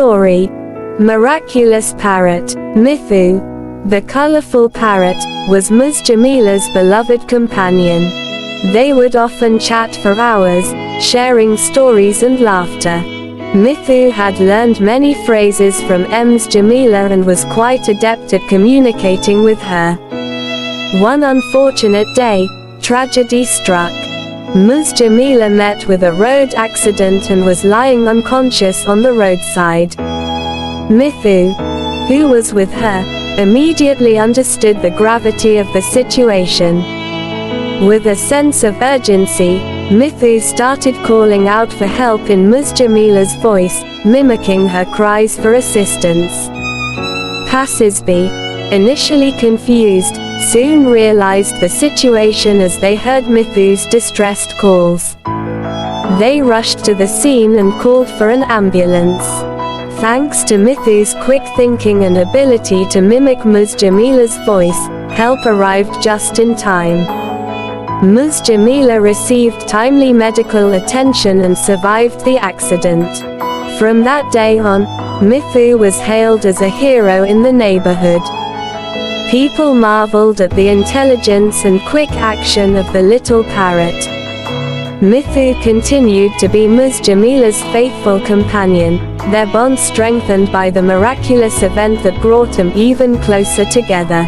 Story: Miraculous Parrot. Mithu, the colorful parrot, was Ms. Jamila's beloved companion. They would often chat for hours, sharing stories and laughter. Mithu had learned many phrases from Ms. Jamila and was quite adept at communicating with her. One unfortunate day, tragedy struck. Ms. Jamila met with a road accident and was lying unconscious on the roadside. Mithu, who was with her, immediately understood the gravity of the situation. With a sense of urgency, Mithu started calling out for help in Ms. Jamila's voice, mimicking her cries for assistance. Passers-by, initially confused, soon realized the situation as they heard Mithu's distressed calls. They rushed to the scene and called for an ambulance. Thanks to Mithu's quick thinking and ability to mimic Ms. Jamila's voice, help arrived just in time. Ms. Jamila received timely medical attention and survived the accident. From that day on, Mithu was hailed as a hero in the neighborhood. People marveled at the intelligence and quick action of the little parrot. Mithu continued to be Ms. Jamila's faithful companion, their bond strengthened by the miraculous event that brought them even closer together.